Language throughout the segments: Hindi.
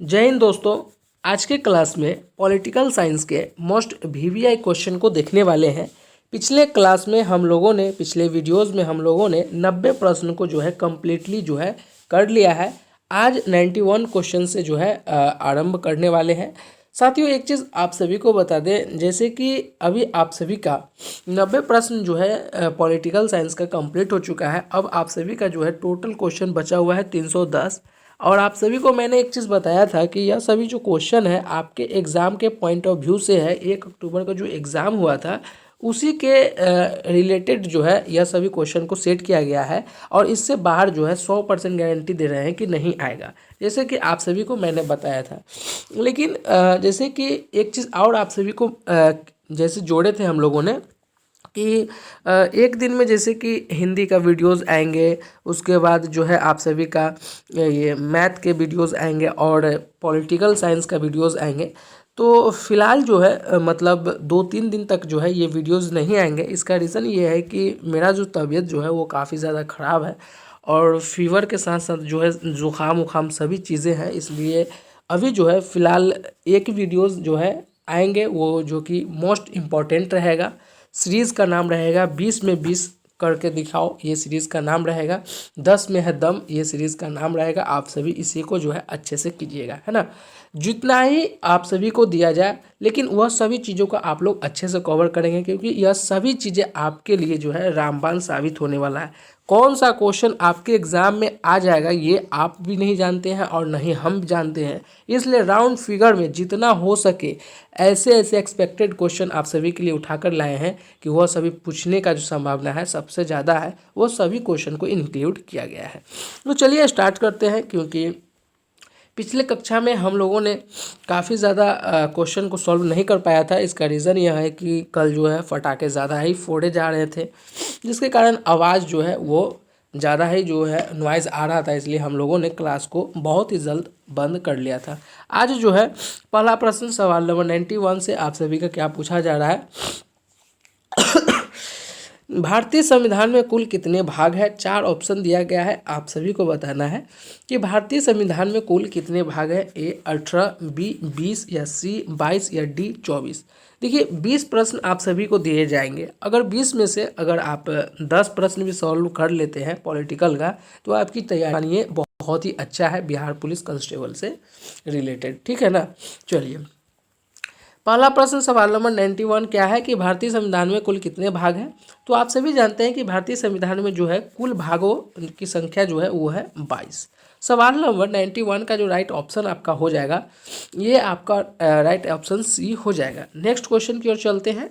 जय हिंद दोस्तों। आज के क्लास में पॉलिटिकल साइंस के मोस्ट वीवीआई क्वेश्चन को देखने वाले हैं। पिछले क्लास में हम लोगों ने पिछले वीडियोस में हम लोगों ने 90 प्रश्न को जो है कम्प्लीटली जो है कर लिया है। आज 91 क्वेश्चन से जो है आरंभ करने वाले हैं। साथियों, एक चीज़ आप सभी को बता दें, जैसे कि अभी आप सभी का 90 प्रश्न जो है पॉलिटिकल साइंस का कंप्लीट हो चुका है। अब आप सभी का जो है टोटल क्वेश्चन बचा हुआ है 310। और आप सभी को मैंने एक चीज़ बताया था कि यह सभी जो क्वेश्चन है आपके एग्ज़ाम के पॉइंट ऑफ व्यू से है। 1 अक्टूबर का जो एग्ज़ाम हुआ था उसी के रिलेटेड जो है यह सभी क्वेश्चन को सेट किया गया है। और इससे बाहर जो है 100% गारंटी दे रहे हैं कि नहीं आएगा, जैसे कि आप सभी को मैंने बताया था। लेकिन जैसे कि एक चीज़ और आप सभी को जैसे जोड़े थे हम लोगों ने कि एक दिन में जैसे कि हिंदी का वीडियोस आएंगे, उसके बाद जो है आप सभी का ये मैथ के वीडियोस आएंगे और पॉलिटिकल साइंस का वीडियोस आएंगे। तो फिलहाल जो है मतलब 2-3 दिन तक जो है ये वीडियोस नहीं आएंगे। इसका रीज़न ये है कि मेरा जो तबीयत जो है वो काफ़ी ज़्यादा ख़राब है और फीवर के साथ साथ जो है ज़ुकाम उखाम सभी चीज़ें हैं। इसलिए अभी जो है फ़िलहाल एक वीडियोस जो है आएंगे, वो जो कि मोस्ट इम्पॉर्टेंट रहेगा। सीरीज़ का नाम रहेगा 20 में 20 करके दिखाओ, ये सीरीज़ का नाम रहेगा। 10 में है दम, ये सीरीज़ का नाम रहेगा। आप सभी इसी को जो है अच्छे से कीजिएगा, है ना। जितना ही आप सभी को दिया जाए, लेकिन वह सभी चीज़ों को आप लोग अच्छे से कवर करेंगे, क्योंकि यह सभी चीज़ें आपके लिए जो है रामबाण साबित होने वाला है। कौन सा क्वेश्चन आपके एग्ज़ाम में आ जाएगा ये आप भी नहीं जानते हैं और नहीं हम जानते हैं। इसलिए राउंड फिगर में जितना हो सके ऐसे ऐसे एक्सपेक्टेड क्वेश्चन आप सभी के लिए उठाकर लाए हैं कि वह सभी पूछने का जो संभावना है सबसे ज़्यादा है, वो सभी क्वेश्चन को इंक्लूड किया गया है। तो चलिए स्टार्ट करते हैं, क्योंकि पिछले कक्षा में हम लोगों ने काफ़ी ज़्यादा क्वेश्चन को सॉल्व नहीं कर पाया था। इसका रीज़न यह है कि कल जो है पटाखे ज़्यादा ही फोड़े जा रहे थे, जिसके कारण आवाज़ जो है वो ज़्यादा ही जो है नॉइज़ आ रहा था। इसलिए हम लोगों ने क्लास को बहुत ही जल्द बंद कर लिया था। आज जो है पहला प्रश्न सवाल नंबर 91 से आप सभी का क्या पूछा जा रहा है। भारतीय संविधान में कुल कितने भाग है? 4 ऑप्शन दिया गया है, आप सभी को बताना है कि भारतीय संविधान में कुल कितने भाग है। ए 18, बी 20 या सी 22 या डी 24। देखिए 20 प्रश्न आप सभी को दिए जाएंगे। अगर 20 में से अगर आप 10 प्रश्न भी सॉल्व कर लेते हैं पॉलिटिकल का, तो आपकी तैयारी ये बहुत ही अच्छा है बिहार पुलिस कांस्टेबल से रिलेटेड, ठीक है ना। चलिए पहला प्रश्न सवाल नंबर 91 क्या है कि भारतीय संविधान में कुल कितने भाग हैं। तो आप सभी जानते हैं कि भारतीय संविधान में जो है कुल भागों की संख्या जो है वो है 22। सवाल नंबर 91 का जो राइट ऑप्शन आपका हो जाएगा, ये आपका राइट ऑप्शन सी हो जाएगा। नेक्स्ट क्वेश्चन की ओर चलते हैं।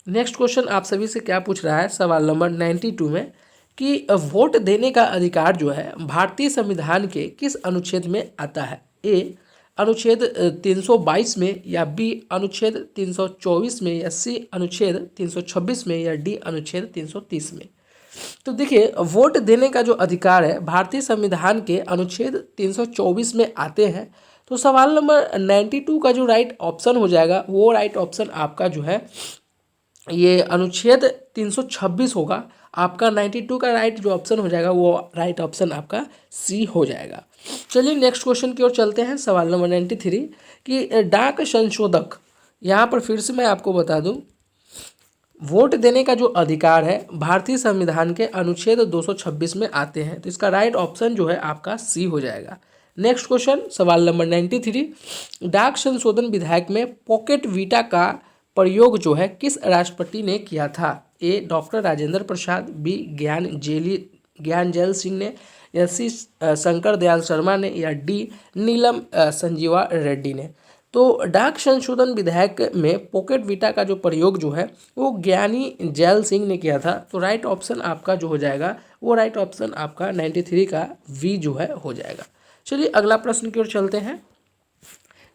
नेक्स्ट क्वेश्चन आप सभी से क्या पूछ रहा है सवाल नंबर 92 में कि वोट देने का अधिकार जो है भारतीय संविधान के किस अनुच्छेद में आता है। ए अनुच्छेद 322 में, या बी अनुच्छेद 324 में, या सी अनुच्छेद 326 में, या डी अनुच्छेद 330 में। तो देखिए वोट देने का जो अधिकार है भारतीय संविधान के अनुच्छेद 324 में आते हैं। तो सवाल नंबर 92 का जो राइट ऑप्शन हो जाएगा वो राइट ऑप्शन आपका जो है ये अनुच्छेद 326 होगा। आपका 92 का राइट जो ऑप्शन हो जाएगा वो राइट ऑप्शन आपका सी हो जाएगा। चलिए नेक्स्ट क्वेश्चन की ओर चलते हैं। सवाल नंबर 93 कि डाक संशोधक, यहाँ पर फिर से मैं आपको बता दूं, वोट देने का जो अधिकार है भारतीय संविधान के अनुच्छेद 226 में आते हैं। तो इसका राइट ऑप्शन जो है आपका सी हो जाएगा। नेक्स्ट क्वेश्चन सवाल नंबर 93, डाक संशोधन विधेयक में पॉकेट वीटा का प्रयोग जो है किस राष्ट्रपति ने किया था। ए डॉक्टर राजेंद्र प्रसाद, बी ज्ञानजेल सिंह ने, या सी शंकर दयाल शर्मा ने, या डी नीलम संजीवा रेड्डी ने। तो डाक संशोधन विधेयक में पॉकेट वीटा का जो प्रयोग जो है वो ज्ञानी जैल सिंह ने किया था। तो राइट ऑप्शन आपका जो हो जाएगा वो राइट ऑप्शन आपका 93 का वी जो है हो जाएगा। चलिए अगला प्रश्न की ओर चलते हैं।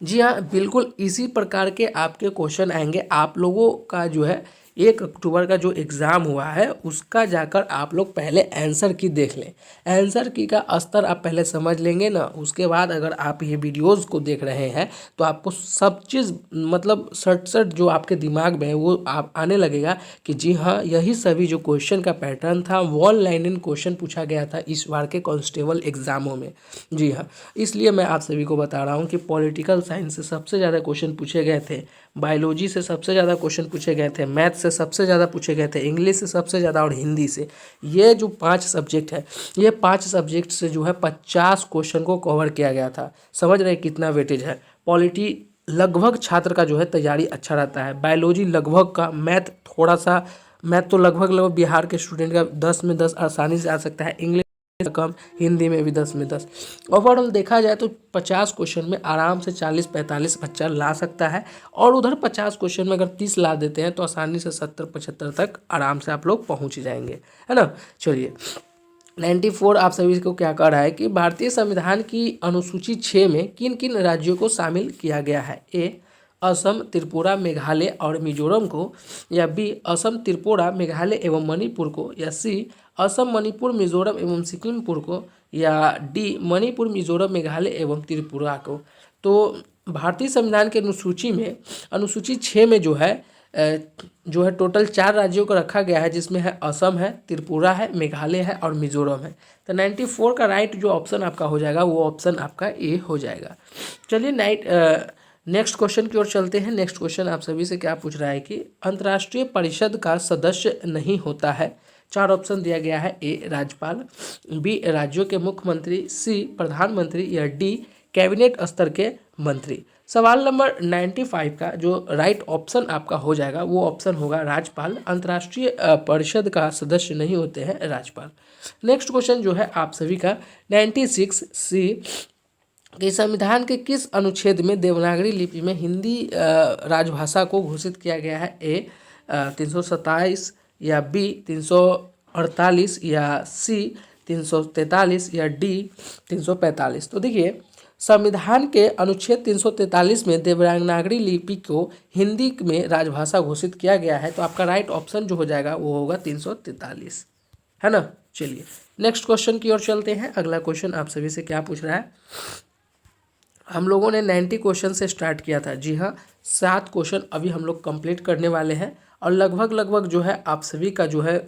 जी हाँ, बिल्कुल इसी प्रकार के आपके क्वेश्चन आएंगे। आप लोगों का जो है 1 अक्टूबर का जो एग्ज़ाम हुआ है उसका जाकर आप लोग पहले आंसर की देख लें। आंसर की का स्तर आप पहले समझ लेंगे ना, उसके बाद अगर आप ये वीडियोज़ को देख रहे हैं तो आपको सब चीज़ मतलब सट सट जो आपके दिमाग में है वो आप आने लगेगा कि जी हाँ, यही सभी जो क्वेश्चन का पैटर्न था, वन लाइनर क्वेश्चन पूछा गया था इस बार के कांस्टेबल एग्जामों में। जी हाँ, इसलिए मैं आप सभी को बता रहा हूँ कि पॉलिटिकल साइंस से सबसे ज़्यादा क्वेश्चन पूछे गए थे, बायोलॉजी से सबसे ज़्यादा क्वेश्चन पूछे गए थे, मैथ से सबसे ज़्यादा पूछे गए थे, इंग्लिश से सबसे ज़्यादा और हिंदी से। ये जो 5 सब्जेक्ट है, ये 5 सब्जेक्ट से जो है 50 क्वेश्चन को कवर किया गया था। समझ रहे कितना वेटेज है। पॉलिटी लगभग छात्र का जो है तैयारी अच्छा रहता है, बायोलॉजी लगभग का, मैथ थोड़ा सा, मैथ तो लगभग बिहार के स्टूडेंट का 10 में 10 आसानी से आ सकता है, इंग्लिश कम, हिंदी में भी 10 में 10। ओवरऑल देखा जाए तो 50 क्वेश्चन में आराम से 40-45 बच्चा ला सकता है, और उधर 50 क्वेश्चन में अगर 30 ला देते हैं तो आसानी से 70-75 तक आराम से आप लोग पहुंच जाएंगे, है ना। चलिए 94 आप सभी को क्या कह रहा है कि भारतीय संविधान की अनुसूची 6 में किन किन राज्यों को शामिल किया गया है। ए असम, त्रिपुरा, मेघालय और मिजोरम को, या बी असम, त्रिपुरा, मेघालय एवं मणिपुर को, या सी असम, मणिपुर, मिजोरम एवं सिक्किमपुर को, या डी मणिपुर, मिजोरम, मेघालय एवं त्रिपुरा को। तो भारतीय संविधान के अनुसूची में, अनुसूची 6 में जो है टोटल 4 राज्यों को रखा गया है, जिसमें है असम है, त्रिपुरा है, मेघालय है और मिजोरम है। तो 94 का राइट जो ऑप्शन आपका हो जाएगा वो ऑप्शन आपका ए हो जाएगा। चलिए नेक्स्ट क्वेश्चन की ओर चलते हैं। नेक्स्ट क्वेश्चन आप सभी से क्या पूछ रहा है कि अंतर्राष्ट्रीय परिषद का सदस्य नहीं होता है। 4 ऑप्शन दिया गया है। ए राज्यपाल, बी राज्यों के मुख्यमंत्री, सी प्रधानमंत्री, या डी कैबिनेट स्तर के मंत्री। सवाल नंबर 95 का जो राइट ऑप्शन आपका हो जाएगा वो ऑप्शन होगा राज्यपाल। अंतर्राष्ट्रीय परिषद का सदस्य नहीं होते हैं राज्यपाल। नेक्स्ट क्वेश्चन जो है आप सभी का 96 सी कि संविधान के किस अनुच्छेद में देवनागरी लिपि में हिंदी राजभाषा को घोषित किया गया है। ए 327, या बी 348, या सी 343, या डी 345। तो देखिए संविधान के अनुच्छेद 343 में देवनागरी लिपि को हिंदी में राजभाषा घोषित किया गया है। तो आपका राइट ऑप्शन जो हो जाएगा वो होगा 343, है ना। चलिए नेक्स्ट क्वेश्चन की ओर चलते हैं। अगला क्वेश्चन आप सभी से क्या पूछ रहा है। हम लोगों ने 90 क्वेश्चन से स्टार्ट किया था। जी हाँ, 7 क्वेश्चन अभी हम लोग कंप्लीट करने वाले हैं, और लगभग जो है आप सभी का जो है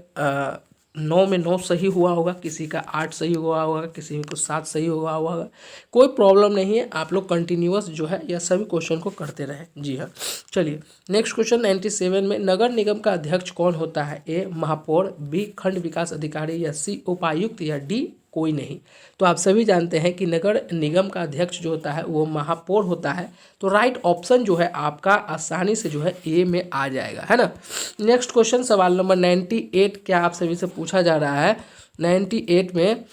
9 में 9 सही हुआ होगा, किसी का 8 सही हुआ होगा, किसी को 7 सही हुआ होगा। कोई प्रॉब्लम नहीं है, आप लोग कंटिन्यूअस जो है यह सभी क्वेश्चन को करते रहें। जी हाँ, चलिए नेक्स्ट क्वेश्चन 97 में नगर निगम का अध्यक्ष कौन होता है। ए महापौर, बी खंड विकास अधिकारी, या सी उपायुक्त, या डी कोई नहीं। तो आप सभी जानते हैं कि नगर निगम का अध्यक्ष जो होता है वो महापौर होता है। तो राइट ऑप्शन जो है आपका आसानी से जो है ए में आ जाएगा, है ना। नेक्स्ट क्वेश्चन सवाल नंबर 98 क्या आप सभी से पूछा जा रहा है 98 में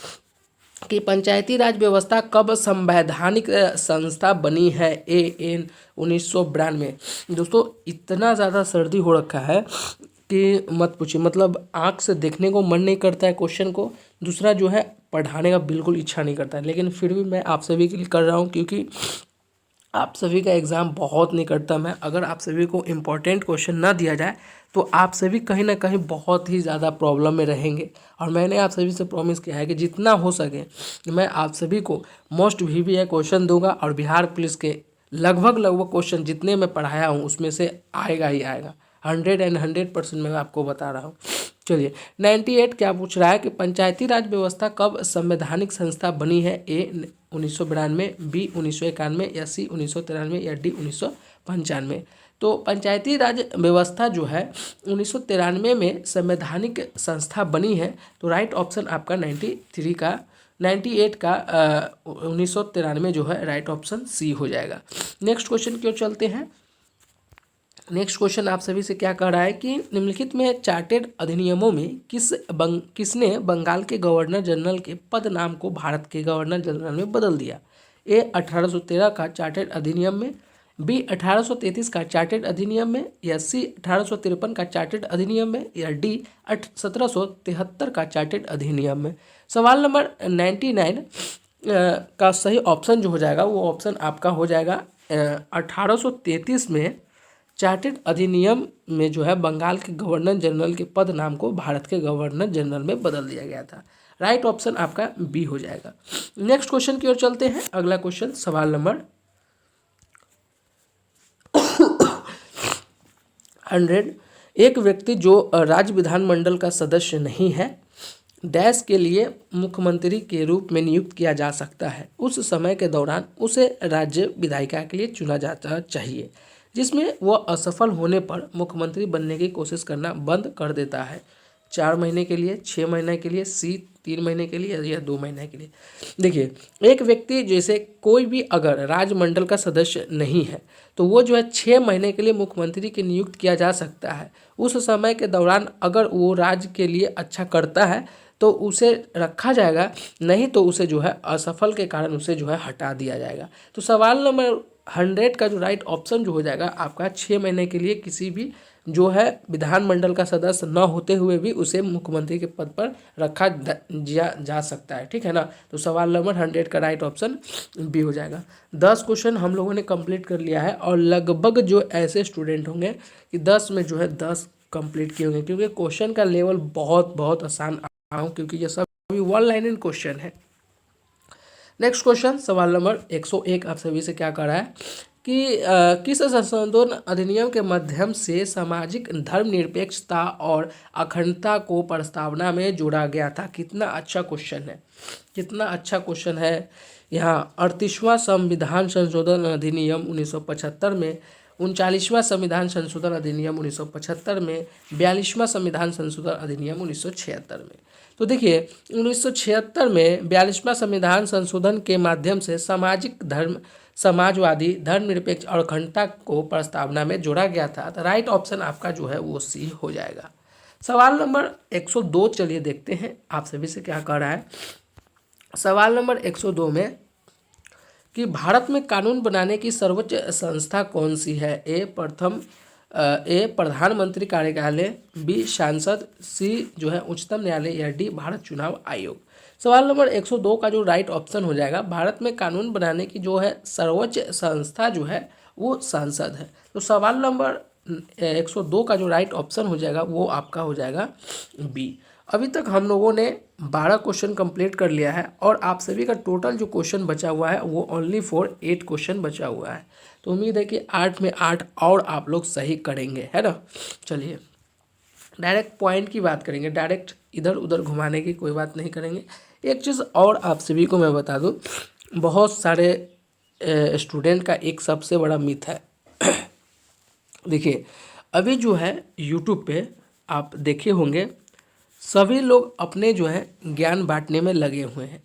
कि पंचायती राज व्यवस्था कब संवैधानिक संस्था बनी है। ए 1992। दोस्तों इतना ज़्यादा सर्दी हो रखा है कि मत पूछिए, मतलब आँख से देखने को मन नहीं करता है क्वेश्चन को, दूसरा जो है पढ़ाने का बिल्कुल इच्छा नहीं करता है। लेकिन फिर भी मैं आप सभी के लिए कर रहा हूँ, क्योंकि आप सभी का एग्ज़ाम बहुत निकटतम है। अगर आप सभी को इम्पोर्टेंट क्वेश्चन ना दिया जाए तो आप सभी कहीं ना कहीं बहुत ही ज़्यादा प्रॉब्लम में रहेंगे। और मैंने आप सभी से प्रॉमिस किया है कि जितना हो सके मैं आप सभी को मोस्ट VVI क्वेश्चन दूंगा, और बिहार पुलिस के लगभग क्वेश्चन जितने मैं पढ़ाया हूँ उसमें से आएगा ही आएगा। 100% मैं आपको बता रहा हूँ। चलिए 98 क्या पूछ रहा है कि पंचायती राज व्यवस्था कब संवैधानिक संस्था बनी है। ए 1992, बी 1991, या सी 1993, या डी 1995। तो पंचायती राज व्यवस्था जो है 1993 में संवैधानिक संस्था बनी है। तो राइट ऑप्शन आपका 98 का 1993 जो है राइट ऑप्शन सी हो जाएगा। नेक्स्ट क्वेश्चन की ओर चलते हैं। नेक्स्ट क्वेश्चन आप सभी से क्या कह रहा है कि निम्नलिखित में चार्टेड अधिनियमों में किसने बंगाल के गवर्नर जनरल के पद नाम को भारत के गवर्नर जनरल में बदल दिया। ए 1813 का चार्टेड अधिनियम में, बी 1833 का चार्टेड अधिनियम में, या सी 1853 का चार्टेड अधिनियम में, या डी 1773 का चार्टेड अधिनियम में। सवाल नंबर 99 का सही ऑप्शन जो हो जाएगा वो ऑप्शन आपका हो जाएगा 1833 में चार्टेड अधिनियम में जो है बंगाल के गवर्नर जनरल के पद नाम को भारत के गवर्नर जनरल में बदल दिया गया था। राइट ऑप्शन आपका बी हो जाएगा। नेक्स्ट क्वेश्चन की ओर चलते हैं। अगला क्वेश्चन सवाल नंबर 100। एक व्यक्ति जो राज्य विधानमंडल का सदस्य नहीं है डैश के लिए मुख्यमंत्री के रूप में नियुक्त किया जा सकता है। उस समय के दौरान उसे राज्य विधायिका के लिए चुना जाना चाहिए, जिसमें वह असफल होने पर मुख्यमंत्री बनने की कोशिश करना बंद कर देता है। 4 महीने के लिए, 6 महीने के लिए, सी 3 महीने के लिए या 2 महीने के लिए। देखिए, एक व्यक्ति जैसे कोई भी अगर राजमंडल का सदस्य नहीं है तो वो जो है 6 महीने के लिए मुख्यमंत्री के नियुक्त किया जा सकता है। उस समय के दौरान अगर वो राज्य के लिए अच्छा करता है तो उसे रखा जाएगा, नहीं तो उसे जो है असफल के कारण उसे जो है हटा दिया जाएगा। तो सवाल नंबर 100 का जो राइट ऑप्शन जो हो जाएगा आपका 6 महीने के लिए किसी भी जो है विधानमंडल का सदस्य न होते हुए भी उसे मुख्यमंत्री के पद पर रखा जा सकता है। ठीक है ना। तो सवाल नंबर 100 का राइट ऑप्शन बी हो जाएगा। 10 क्वेश्चन हम लोगों ने कंप्लीट कर लिया है और लगभग जो ऐसे स्टूडेंट होंगे कि 10 में जो है 10 कंप्लीट किए होंगे, क्योंकि क्वेश्चन का लेवल बहुत बहुत आसान क्योंकि ये सब वन लाइनर क्वेश्चन है। नेक्स्ट क्वेश्चन सवाल नंबर 101 आप सभी से क्या कर रहा है कि किस संशोधन अधिनियम के माध्यम से सामाजिक धर्मनिरपेक्षता और अखंडता को प्रस्तावना में जोड़ा गया था। कितना अच्छा क्वेश्चन है, कितना अच्छा क्वेश्चन है। यहाँ 38वां संविधान संशोधन अधिनियम 1975 में, 39वां संविधान संशोधन अधिनियम 1975 में, 42वां संविधान संशोधन अधिनियम 1976 में। तो देखिए 1976 में 42वां संविधान संशोधन के माध्यम से सामाजिक धर्म समाजवादी धर्मनिरपेक्ष और अखंडता को प्रस्तावना में जोड़ा गया था। तो राइट ऑप्शन आपका जो है वो सी हो जाएगा। सवाल नंबर 102 चलिए देखते हैं आप सभी से क्या कह रहा है। सवाल नंबर 102 में कि भारत में कानून बनाने की सर्वोच्च संस्था कौन सी है। ए प्रधानमंत्री कार्यालय, बी सांसद, सी जो है उच्चतम न्यायालय या डी भारत चुनाव आयोग। सवाल नंबर 102 का जो राइट ऑप्शन हो जाएगा, भारत में कानून बनाने की जो है सर्वोच्च संस्था जो है वो संसद है। तो सवाल नंबर 102 का जो राइट ऑप्शन हो जाएगा वो आपका हो जाएगा बी। अभी तक हम लोगों ने 12 क्वेश्चन कंप्लीट कर लिया है और आप सभी का टोटल जो क्वेश्चन बचा हुआ है वो ओनली फॉर 8 क्वेश्चन बचा हुआ है। तो उम्मीद है कि 8 में 8 और आप लोग सही करेंगे, है ना। चलिए डायरेक्ट पॉइंट की बात करेंगे, डायरेक्ट इधर उधर घुमाने की कोई बात नहीं करेंगे। एक चीज़ और आप सभी को मैं बता दूं, बहुत सारे स्टूडेंट का एक सबसे बड़ा मिथ है। देखिए अभी जो है यूट्यूब पे आप देखे होंगे सभी लोग अपने जो है ज्ञान बांटने में लगे हुए हैं।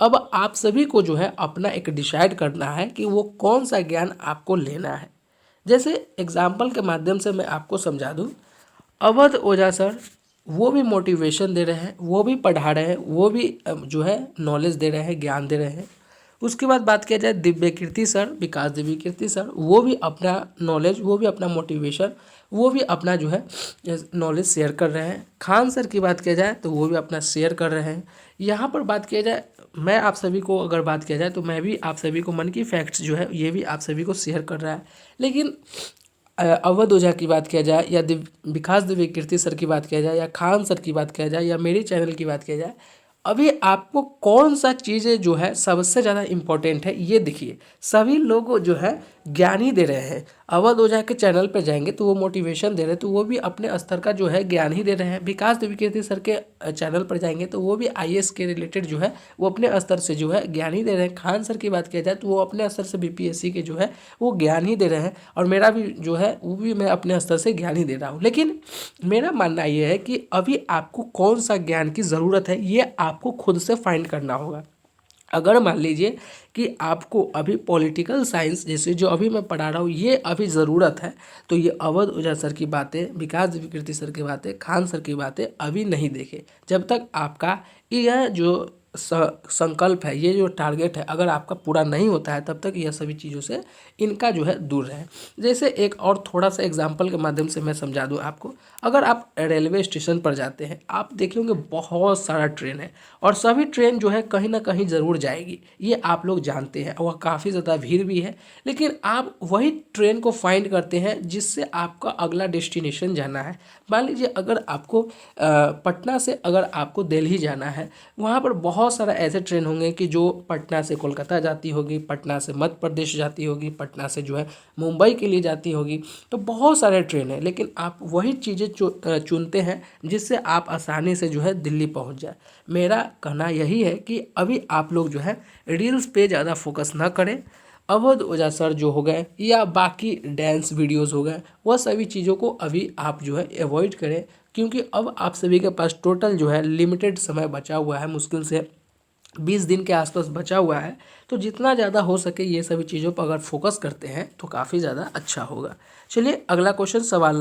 अब आप सभी को जो है अपना एक डिसाइड करना है कि वो कौन सा ज्ञान आपको लेना है। जैसे एग्जाम्पल के माध्यम से मैं आपको समझा दूं, अवध ओझा सर वो भी मोटिवेशन दे रहे हैं, वो भी पढ़ा रहे हैं, वो भी जो है नॉलेज दे रहे हैं, ज्ञान दे रहे हैं। उसके बाद बात किया जाए दिव्य कीर्ति सर, विकास दिव्य कीर्ति सर, वो भी अपना नॉलेज, वो भी अपना मोटिवेशन, वो भी अपना जो है नॉलेज शेयर कर रहे हैं। खान सर की बात किया जाए तो वो भी अपना शेयर कर रहे हैं। यहाँ पर बात किया जाए, मैं आप सभी को अगर बात किया जाए तो मैं भी आप सभी को मन की फैक्ट्स जो है ये भी आप सभी को शेयर कर रहा है। लेकिन अवध ओझा की बात किया जाए या विकास दिव्य कीर्ति सर की बात किया जाए या खान सर की बात किया जाए या मेरे चैनल की बात किया जाए, अभी आपको कौन सा चीज़ें जो है सबसे ज़्यादा इम्पोर्टेंट है ये देखिए। सभी लोग जो है ज्ञान ही दे रहे हैं। अवध ओझा के चैनल पर जाएंगे तो वो मोटिवेशन दे रहे हैं, तो वो भी अपने स्तर का जो है ज्ञान ही दे रहे हैं। विकास दिव्य कीर्ति सर के चैनल पर जाएंगे तो वो भी आईएएस के रिलेटेड जो है वो अपने स्तर से जो है ज्ञान ही दे रहे हैं। खान सर की बात किया जाए तो वो अपने स्तर से बीपीएससी के जो है वो ज्ञान ही दे रहे हैं, और मेरा भी जो है वो भी मैं अपने स्तर से ज्ञान ही दे रहा हूँ। लेकिन मेरा मानना ये है कि अभी आपको कौन सा ज्ञान की ज़रूरत है ये आपको खुद से फाइंड करना होगा। अगर मान लीजिए कि आपको अभी पॉलिटिकल साइंस जैसे जो अभी मैं पढ़ा रहा हूँ ये अभी ज़रूरत है, तो ये अवध ओझा सर की बातें, विकास दिव्य कीर्ति सर की बातें, खान सर की बातें अभी नहीं देखें। जब तक आपका यह जो संकल्प है, ये जो टारगेट है, अगर आपका पूरा नहीं होता है तब तक यह सभी चीज़ों से इनका जो है दूर रहें। जैसे एक और थोड़ा सा एग्जांपल के माध्यम से मैं समझा दूं आपको। अगर आप रेलवे स्टेशन पर जाते हैं, आप देखेंगे बहुत सारा ट्रेन है और सभी ट्रेन जो है कहीं ना कहीं ज़रूर जाएगी, ये आप लोग जानते हैं, वह काफ़ी ज़्यादा भीड़ भी है। लेकिन आप वही ट्रेन को फाइंड करते हैं जिससे आपका अगला डेस्टिनेशन जाना है। मान लीजिए अगर आपको पटना से अगर आपको दिल्ली जाना है, वहाँ पर बहुत सारा ऐसे ट्रेन होंगे कि जो पटना से कोलकाता जाती होगी, पटना से मध्य प्रदेश जाती होगी, पटना से जो है मुंबई के लिए जाती होगी। तो बहुत सारे ट्रेन हैं, लेकिन आप वही चीज़ें चुनते हैं जिससे आप आसानी से जो है दिल्ली पहुँच जाए। मेरा कहना यही है कि अभी आप लोग जो है रील्स पे ज़्यादा फोकस ना करें। अवध ओझा सर जो हो गए या बाकी डांस वीडियोस हो गए, वह सभी चीज़ों को अभी आप जो है अवॉइड करें, क्योंकि अब आप सभी के पास टोटल जो है लिमिटेड समय बचा हुआ है, मुश्किल से 20 दिन के आसपास बचा हुआ है। तो जितना ज़्यादा हो सके ये सभी चीज़ों पर अगर फोकस करते हैं तो काफ़ी ज़्यादा अच्छा होगा। चलिए अगला क्वेश्चन सवाल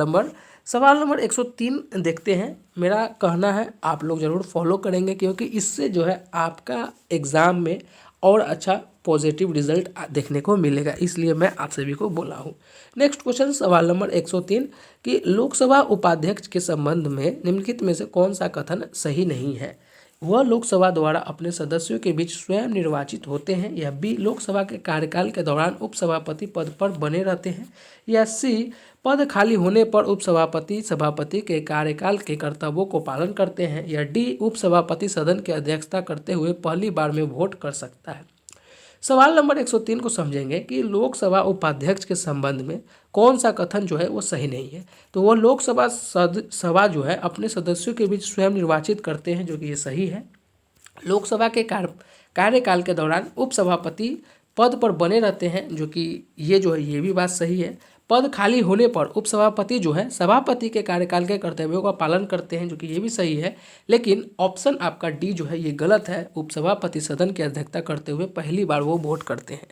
नंबर 103 देखते हैं। मेरा कहना है आप लोग ज़रूर फॉलो करेंगे, क्योंकि इससे जो है आपका एग्ज़ाम में और अच्छा पॉजिटिव रिजल्ट देखने को मिलेगा, इसलिए मैं आप सभी को बोला हूँ। नेक्स्ट क्वेश्चन सवाल नंबर 103 कि लोकसभा उपाध्यक्ष के संबंध में निम्नलिखित में से कौन सा कथन सही नहीं है। वह लोकसभा द्वारा अपने सदस्यों के बीच स्वयं निर्वाचित होते हैं, या बी लोकसभा के कार्यकाल के दौरान उपसभापति पद पर बने रहते हैं, या सी पद खाली होने पर उपसभापति सभापति के कार्यकाल के कर्तव्यों को पालन करते हैं, या डी उपसभापति सदन की अध्यक्षता करते हुए पहली बार में वोट कर सकता है। सवाल नंबर 103 को समझेंगे कि लोकसभा उपाध्यक्ष के संबंध में कौन सा कथन जो है वो सही नहीं है। तो वो लोकसभा सभा जो है अपने सदस्यों के बीच स्वयं निर्वाचित करते हैं, जो कि ये सही है। लोकसभा के कार्यकाल के दौरान उपसभापति पद पर बने रहते हैं, जो कि ये जो है ये भी बात सही है। पद खाली होने पर उपसभापति जो है सभापति के कार्यकाल के कर्तव्यों का पालन करते हैं, जो कि ये भी सही है। लेकिन ऑप्शन आपका डी जो है ये गलत है। उपसभापति सदन की अध्यक्षता करते हुए पहली बार वो वोट करते हैं।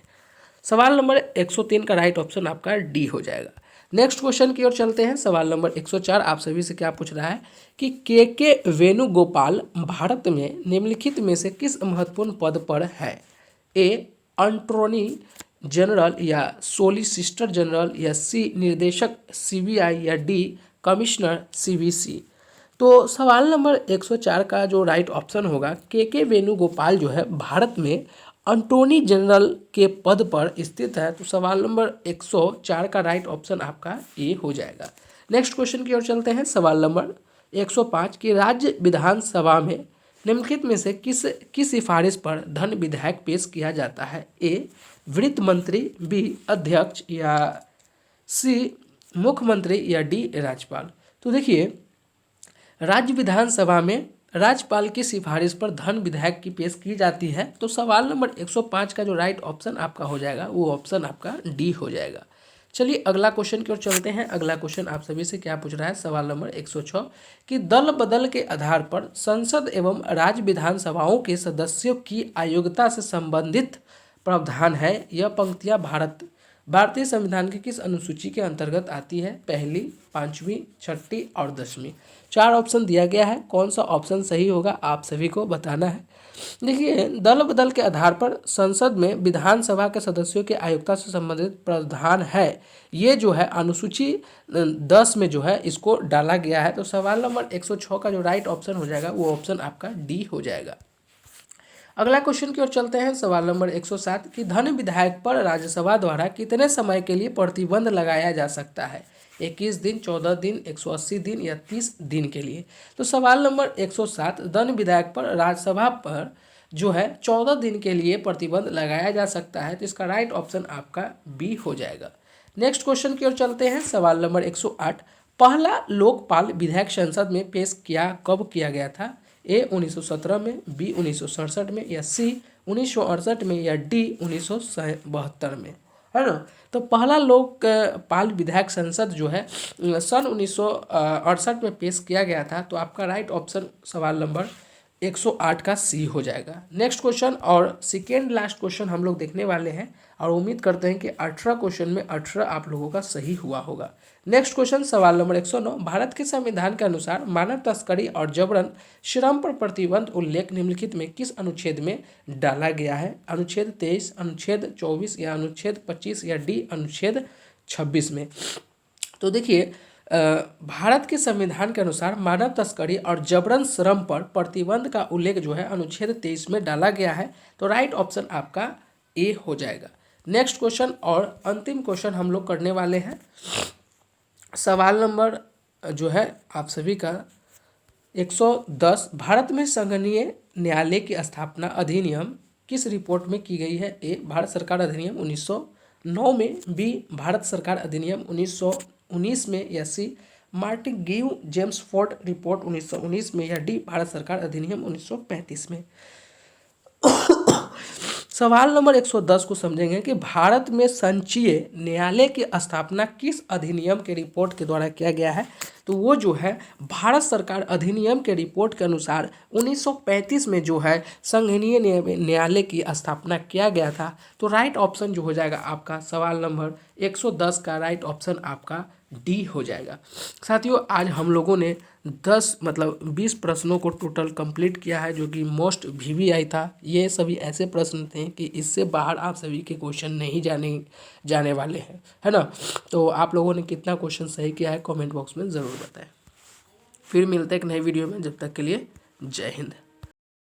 सवाल नंबर 103 का राइट ऑप्शन आपका डी हो जाएगा। नेक्स्ट क्वेश्चन की ओर चलते हैं। सवाल नंबर 104 आप सभी से क्या पूछ रहा है कि के वेणुगोपाल भारत में निम्नलिखित में से किस महत्वपूर्ण पद पर है। ए अटॉर्नी जनरल या सोलिसिटर जनरल, या सी निर्देशक सीबीआई, या डी कमिश्नर सीवीसी। तो सवाल नंबर 104 का जो राइट ऑप्शन होगा के वेणुगोपाल जो है भारत में अटॉर्नी जनरल के पद पर स्थित है। तो सवाल नंबर 104 का राइट ऑप्शन आपका ए हो जाएगा। नेक्स्ट क्वेश्चन की ओर चलते हैं। सवाल नंबर 105 की राज्य विधानसभा में निम्नलिखित में से किस सिफारिश पर धन विधेयक पेश किया जाता है। ए वित्त मंत्री, बी अध्यक्ष, या सी मुख्यमंत्री, या डी राज्यपाल। तो देखिए राज्य विधानसभा में राज्यपाल की सिफारिश पर धन विधेयक की पेश की जाती है। तो सवाल नंबर 105 का जो राइट ऑप्शन आपका हो जाएगा वो ऑप्शन आपका डी हो जाएगा। चलिए अगला क्वेश्चन की ओर चलते हैं। अगला क्वेश्चन आप सभी से क्या पूछ रहा है। सवाल नंबर 106 कि दल बदल के आधार पर संसद एवं राज्य विधानसभाओं के सदस्यों की अयोग्यता से संबंधित प्रावधान है। यह पंक्तियां भारतीय संविधान की किस अनुसूची के अंतर्गत आती है। पहली, 5वीं, 6ठी और 10वीं। 4 ऑप्शन दिया गया है, कौन सा ऑप्शन सही होगा आप सभी को बताना है। देखिए दल बदल के आधार पर संसद में विधानसभा के सदस्यों की आयोग्यता से संबंधित प्रावधान है, ये जो है अनुसूची 10 में जो है इसको डाला गया है। तो सवाल नंबर 106 का जो राइट ऑप्शन हो जाएगा वो ऑप्शन आपका डी हो जाएगा। अगला क्वेश्चन की ओर चलते हैं। सवाल नंबर 107 कि धन विधेयक पर राज्यसभा द्वारा कितने समय के लिए प्रतिबंध लगाया जा सकता है। 21 दिन, 14 दिन, 180 दिन, या 30 दिन के लिए। तो सवाल नंबर 107 धन विधेयक पर राज्यसभा पर जो है 14 दिन के लिए प्रतिबंध लगाया जा सकता है। तो इसका राइट ऑप्शन आपका बी हो जाएगा। नेक्स्ट क्वेश्चन की ओर चलते हैं। सवाल नंबर 108 पहला लोकपाल विधेयक संसद में पेश कब किया गया था। ए 1917 में, बी 1967 में, या सी 1968 में, या डी 1972 में, है ना। तो पहला लोकपाल विधेयक संसद जो है सन 1968 में पेश किया गया था। तो आपका राइट ऑप्शन सवाल नंबर 108 का सी हो जाएगा। नेक्स्ट क्वेश्चन और सेकेंड लास्ट क्वेश्चन हम लोग देखने वाले हैं और उम्मीद करते हैं कि 18 क्वेश्चन में 18 आप लोगों का सही हुआ होगा। नेक्स्ट क्वेश्चन सवाल नंबर 109, भारत के संविधान के अनुसार मानव तस्करी और जबरन श्रम पर प्रतिबंध उल्लेख निम्नलिखित में किस अनुच्छेद में डाला गया है? अनुच्छेद 23, अनुच्छेद 24 या अनुच्छेद 25 या डी अनुच्छेद 26 में। तो देखिए भारत के संविधान के अनुसार मानव तस्करी और जबरन श्रम पर प्रतिबंध का उल्लेख जो है अनुच्छेद 23 में डाला गया है। तो राइट ऑप्शन आपका ए हो जाएगा। नेक्स्ट क्वेश्चन और अंतिम क्वेश्चन हम लोग करने वाले हैं। सवाल नंबर जो है आप सभी का 110, भारत में संघीय न्यायालय की स्थापना अधिनियम किस रिपोर्ट में की गई है? ए भारत सरकार अधिनियम 1909 में, बी भारत सरकार अधिनियम 1919 में, या C Martin give James Ford report 1919 में, या डी भारत सरकार अधिनियम 1935 में। सवाल नंबर 110 को समझेंगे कि भारत में संघीय न्यायालय की स्थापना किस अधिनियम के रिपोर्ट के द्वारा किया गया है? तो वो जो है भारत सरकार अधिनियम के रिपोर्ट के अनुसार 1935 में जो है संघीय न्यायालय की स्थापना किया गया था। तो राइट ऑप्शन जो हो जाएगा आपका सवाल नंबर 110 का राइट ऑप्शन आपका डी हो जाएगा। साथियों आज हम लोगों ने 20 प्रश्नों को टोटल कंप्लीट किया है जो कि मोस्ट वीवीआई था। ये सभी ऐसे प्रश्न थे कि इससे बाहर आप सभी के क्वेश्चन नहीं जाने वाले हैं, है ना। तो आप लोगों ने कितना क्वेश्चन सही किया है कमेंट बॉक्स में ज़रूर बताएं। फिर मिलते हैं एक नई वीडियो में, जब तक के लिए जय हिंद।